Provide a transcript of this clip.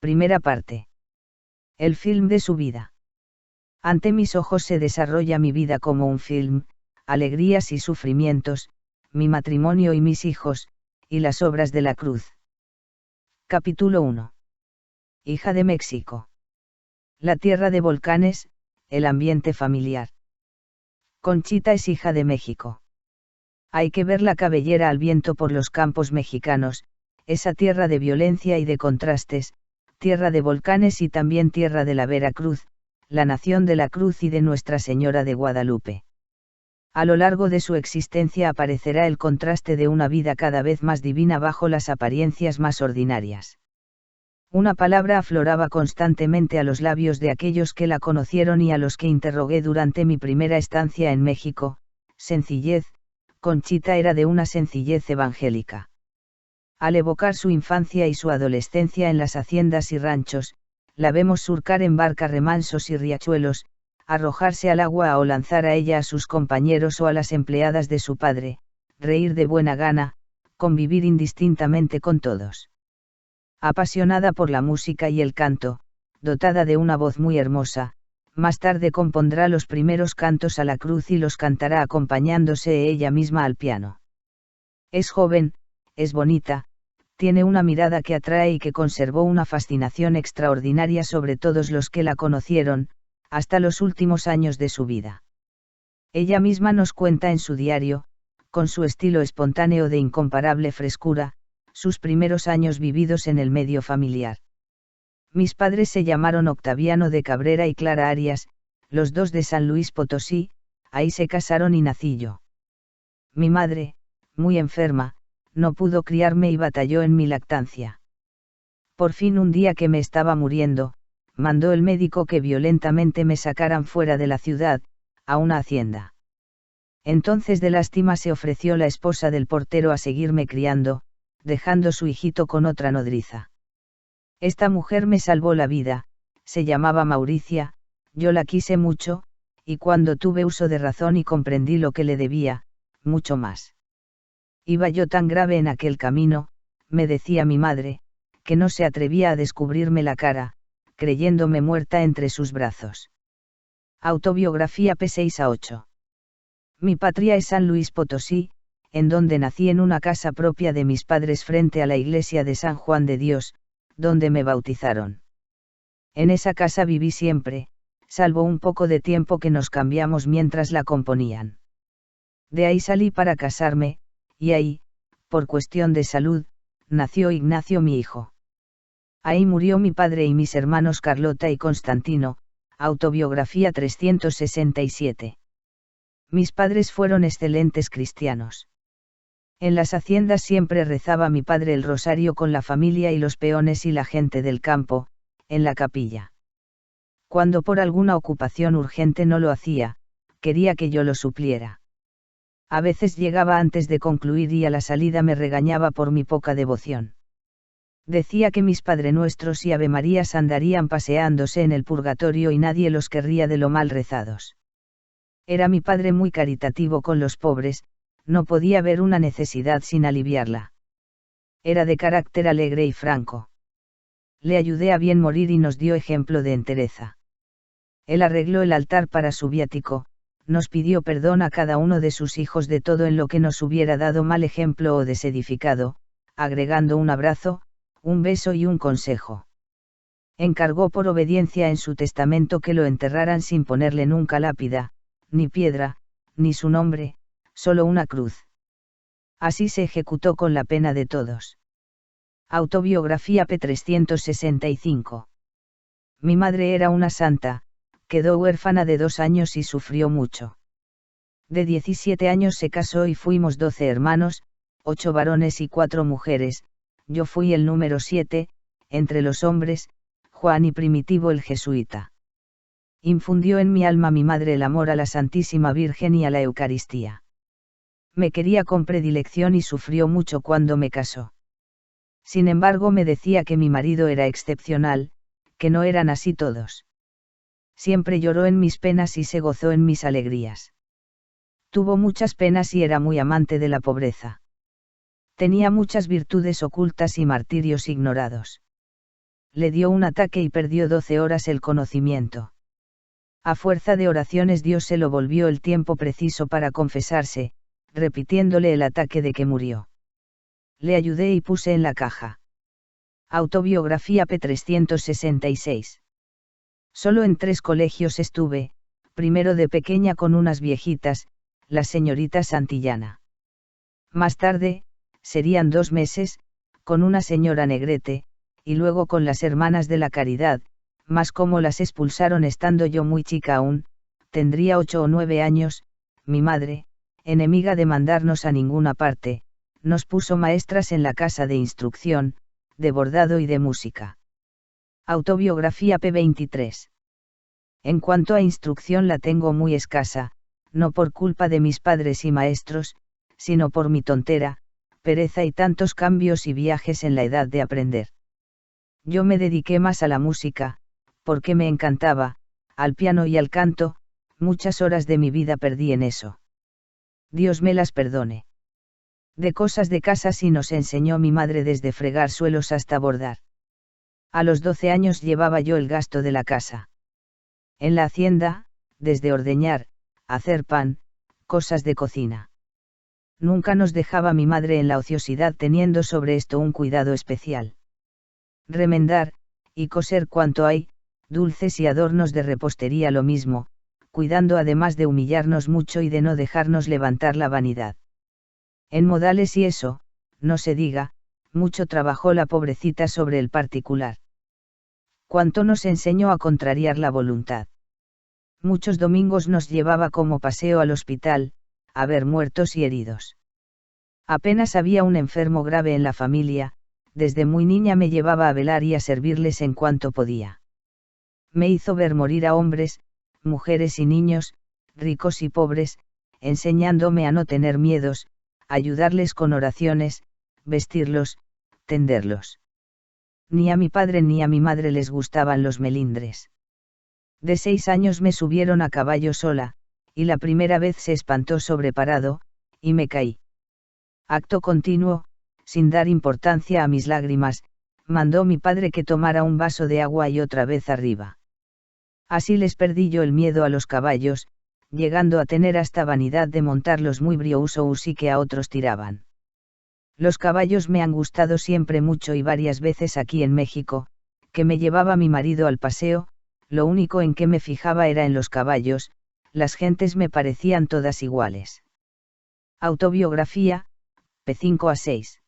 Primera parte. El film de su vida. Ante mis ojos se desarrolla mi vida como un film, alegrías y sufrimientos, mi matrimonio y mis hijos, y las obras de la cruz. Capítulo 1. Hija de México. La tierra de volcanes, el ambiente familiar. Conchita es hija de México. Hay que ver la cabellera al viento por los campos mexicanos, esa tierra de violencia y de contrastes, tierra de volcanes y también tierra de la Veracruz, la nación de la Cruz y de Nuestra Señora de Guadalupe. A lo largo de su existencia aparecerá el contraste de una vida cada vez más divina bajo las apariencias más ordinarias. Una palabra afloraba constantemente a los labios de aquellos que la conocieron y a los que interrogué durante mi primera estancia en México: sencillez. Conchita era de una sencillez evangélica. Al evocar su infancia y su adolescencia en las haciendas y ranchos, la vemos surcar en barca remansos y riachuelos, arrojarse al agua o lanzar a ella a sus compañeros o a las empleadas de su padre, reír de buena gana, convivir indistintamente con todos. Apasionada por la música y el canto, dotada de una voz muy hermosa, más tarde compondrá los primeros cantos a la cruz y los cantará acompañándose ella misma al piano. Es joven, es bonita, tiene una mirada que atrae y que conservó una fascinación extraordinaria sobre todos los que la conocieron, hasta los últimos años de su vida. Ella misma nos cuenta en su diario, con su estilo espontáneo de incomparable frescura, sus primeros años vividos en el medio familiar. Mis padres se llamaron Octaviano de Cabrera y Clara Arias, los dos de San Luis Potosí, ahí se casaron y nací yo. Mi madre, muy enferma, no pudo criarme y batalló en mi lactancia. Por fin un día que me estaba muriendo, mandó el médico que violentamente me sacaran fuera de la ciudad, a una hacienda. Entonces de lástima se ofreció la esposa del portero a seguirme criando, dejando su hijito con otra nodriza. Esta mujer me salvó la vida, se llamaba Mauricia, yo la quise mucho, y cuando tuve uso de razón y comprendí lo que le debía, mucho más. Iba yo tan grave en aquel camino, me decía mi madre, que no se atrevía a descubrirme la cara, creyéndome muerta entre sus brazos. Autobiografía p. 6-8. Mi patria es San Luis Potosí, en donde nací en una casa propia de mis padres frente a la iglesia de San Juan de Dios, donde me bautizaron. En esa casa viví siempre, salvo un poco de tiempo que nos cambiamos mientras la componían. De ahí salí para casarme, y ahí, por cuestión de salud, nació Ignacio mi hijo. Ahí murió mi padre y mis hermanos Carlota y Constantino, autobiografía 367. Mis padres fueron excelentes cristianos. En las haciendas siempre rezaba mi padre el rosario con la familia y los peones y la gente del campo, en la capilla. Cuando por alguna ocupación urgente no lo hacía, quería que yo lo supliera. A veces llegaba antes de concluir y a la salida me regañaba por mi poca devoción. Decía que mis Padrenuestros y Avemarías andarían paseándose en el purgatorio y nadie los querría de lo mal rezados. Era mi padre muy caritativo con los pobres, no podía ver una necesidad sin aliviarla. Era de carácter alegre y franco. Le ayudé a bien morir y nos dio ejemplo de entereza. Él arregló el altar para su viático, nos pidió perdón a cada uno de sus hijos de todo en lo que nos hubiera dado mal ejemplo o desedificado, agregando un abrazo, un beso y un consejo. Encargó por obediencia en su testamento que lo enterraran sin ponerle nunca lápida, ni piedra, ni su nombre, solo una cruz. Así se ejecutó con la pena de todos. Autobiografía p. 365. Mi madre era una santa, quedó huérfana de 2 años y sufrió mucho. De 17 años se casó y fuimos 12 hermanos, 8 varones y 4 mujeres, yo fui el número 7, entre los hombres, Juan y Primitivo el jesuita. Infundió en mi alma mi madre el amor a la Santísima Virgen y a la Eucaristía. Me quería con predilección y sufrió mucho cuando me casó. Sin embargo me decía que mi marido era excepcional, que no eran así todos. Siempre lloró en mis penas y se gozó en mis alegrías. Tuvo muchas penas y era muy amante de la pobreza. Tenía muchas virtudes ocultas y martirios ignorados. Le dio un ataque y perdió 12 horas el conocimiento. A fuerza de oraciones Dios se lo volvió el tiempo preciso para confesarse, repitiéndole el ataque de que murió. Le ayudé y puse en la caja. Autobiografía p. 366. Solo en 3 colegios estuve, primero de pequeña con unas viejitas, las señoritas Santillana. Más tarde, serían 2 meses, con una señora Negrete, y luego con las hermanas de la Caridad, mas como las expulsaron estando yo muy chica aún, tendría 8 o 9 años, mi madre, enemiga de mandarnos a ninguna parte, nos puso maestras en la casa de instrucción, de bordado y de música. Autobiografía p. 23. En cuanto a instrucción la tengo muy escasa, no por culpa de mis padres y maestros, sino por mi tontera, pereza y tantos cambios y viajes en la edad de aprender. Yo me dediqué más a la música, porque me encantaba, al piano y al canto, muchas horas de mi vida perdí en eso. Dios me las perdone. De cosas de casa sí nos enseñó mi madre desde fregar suelos hasta bordar. A los 12 años llevaba yo el gasto de la casa. En la hacienda, desde ordeñar, hacer pan, cosas de cocina. Nunca nos dejaba mi madre en la ociosidad teniendo sobre esto un cuidado especial. Remendar, y coser cuanto hay, dulces y adornos de repostería lo mismo, cuidando además de humillarnos mucho y de no dejarnos levantar la vanidad. En modales y eso, no se diga, mucho trabajó la pobrecita sobre el particular. Cuánto nos enseñó a contrariar la voluntad. Muchos domingos nos llevaba como paseo al hospital, a ver muertos y heridos. Apenas había un enfermo grave en la familia, desde muy niña me llevaba a velar y a servirles en cuanto podía. Me hizo ver morir a hombres, mujeres y niños, ricos y pobres, enseñándome a no tener miedos, ayudarles con oraciones, vestirlos, tenderlos. Ni a mi padre ni a mi madre les gustaban los melindres. De 6 años me subieron a caballo sola, y la primera vez se espantó sobreparado, y me caí. Acto continuo, sin dar importancia a mis lágrimas, mandó mi padre que tomara un vaso de agua y otra vez arriba. Así les perdí yo el miedo a los caballos, llegando a tener hasta vanidad de montarlos muy briousos y que a otros tiraban. Los caballos me han gustado siempre mucho y varias veces aquí en México, que me llevaba mi marido al paseo, lo único en que me fijaba era en los caballos, las gentes me parecían todas iguales. Autobiografía, p. 5 a 6.